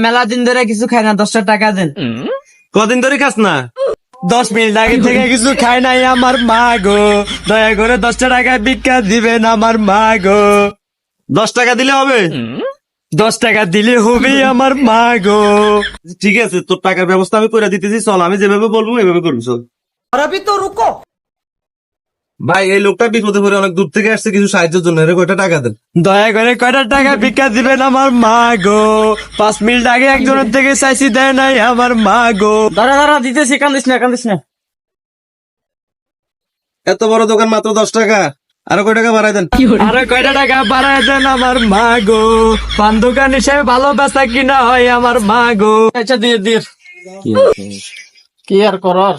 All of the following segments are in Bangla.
মেলা দিন ধরে কিছু খাই না, 10টা টাকা দেন। কদিন ধরে খাস না? 10 মিনিট আগে থেকে কিছু খাই নাই আমার মা গো, দয়া করে 10টা টাকা ভিক্ষা দিবেন আমার মা গো। 10 টাকা দিলে হবে? 10 টাকা দিলে হবে আমার মা গো। ঠিক আছে, তোর টাকার ব্যবস্থা আমি করে দিতেছি, চল আমি যেভাবে বলবো এভাবে করবি, চল। ভাই, এই লোকটা বিপদে পড়ে অনেক দূর থেকে আসছে কিছু সাহায্যের জন্য, এর কয়টা টাকা দেন। দয়া করে কয়টা টাকা ভিক্ষা দিবেন আমার মা গো। 5 মিনিট আগে একজনের থেকে চাইছি, দেয় নাই আমার মা গো। দাঁড়া দাঁড়া, দিতেছি, কান্দিস না। এত বড় দোকান, মাত্র 10 টাকা, আরো কয় টাকা বাড়াই দেন। আরো কয়টা টাকা বাড়ায় দেন আমার মা গো। পান দোকান হিসেবে ভালো বেচা কিনা হয় আমার মা গো। আচ্ছা দিয়ে কি আর করার।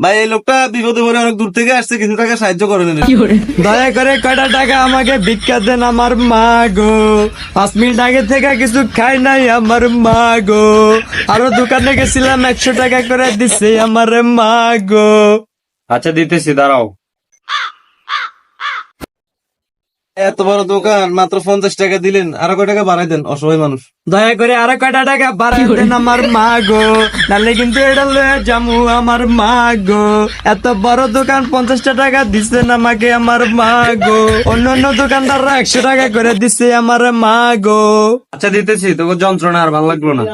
ভাই, এই লোকটা বিপদে পড়ে অনেক দূর থেকে আসছে, কিছু টাকা সাহায্য করেন এর। দয়া করে কয়টা টাকা আমাকে ভিক্ষা দেন আমার মা গো। 5 মিনিট আগে থেকে কিছু খাই নাই আমার মা গো। আরো দোকানে গেছিলাম, 100 টাকা করে দিছে আমার মা গো। আচ্ছা দিতেছি, দাঁড়াও। এত বড় দোকান, মাত্র 50 টাকা দিলেন, আরো কয় টাকা বাড়াই দেন, অসহায় মানুষ। দয়া করে আরো কয়টা টাকা বাড়াই দেন আমার মা গো, নাহলে কিন্তু এটা লয়ে যামু আমার মা গো। এত বড় দোকান, 50টা টাকা দিচ্ছেন আমাকে আমার মা গো। অন্য দোকানদাররা 100 টাকা করে দিচ্ছে আমার মা গো। আচ্ছা দিতেছি, তোকে যন্ত্রণা আর ভালো লাগলো না।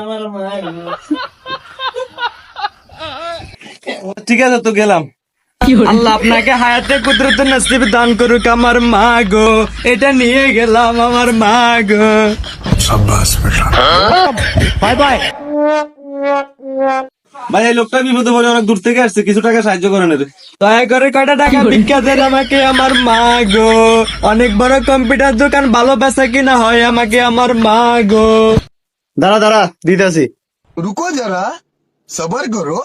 ঠিক আছে, তো গেলাম। আল্লাহ আপনাকে হায়াতে কুদরত নসিব দান করুক আমার মা গো। এটা নিয়ে গেলাম আমার মা গো। Bye bye. ভাই, এই লোকটা বিপদে পড়ে অনেক দূর থেকে আসছে, কিছু টাকা সাহায্য করেন এর। দয়া করে কয়টা টাকা ভিক্ষা দেন আমাকে আমার মা গো। অনেক বড় কম্পিউটার দোকান, ভালো বেচা কিনা হয় আমাকে আমার মা গো। দাঁড়া দিতেছি। रुको जरा सबर करो।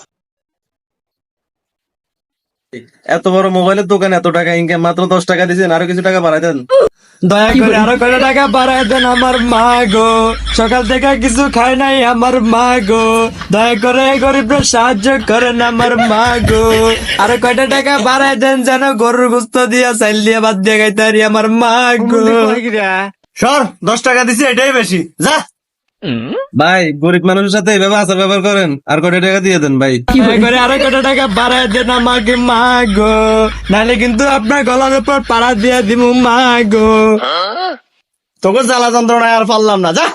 এত বড় মোবাইলের দোকান, এত টাকা ইনকাম, মাত্র 10 টাকা দিয়েছেন, আরো কিছু টাকা বাড়াই দেন। দয়া করে আরো কয়টা টাকা বাড়ায় দেন আমার মা গো। সকাল থেকে কিছু খাই নাই আমার মা গো। দয়া করে গরিবরা সাহায্য করেন আমার মা গো। আরো কয়টা টাকা বাড়ায় দেন, যেন গরুর গোস্ত দিয়া চাইল দিয়া বাদ দিয়ে গাইতে পারি আমার মা গো। সর, 10 টাকা দিছি, এটাই বেশি, যা। ভাই, গরিব মানুষের সাথে এইভাবে আচার ব্যবহার করেন, আর কত টাকা দিয়ে দেন ভাই। দয়া করে আরো কয়টা টাকা বাড়ায় দেন আমাকে মা গো, নাহলে কিন্তু আপনার গলার উপর পাড়া দিয়ে দিব মা গো। তোকে জ্বালা যন্ত্রণায় আর পারলাম না, যা।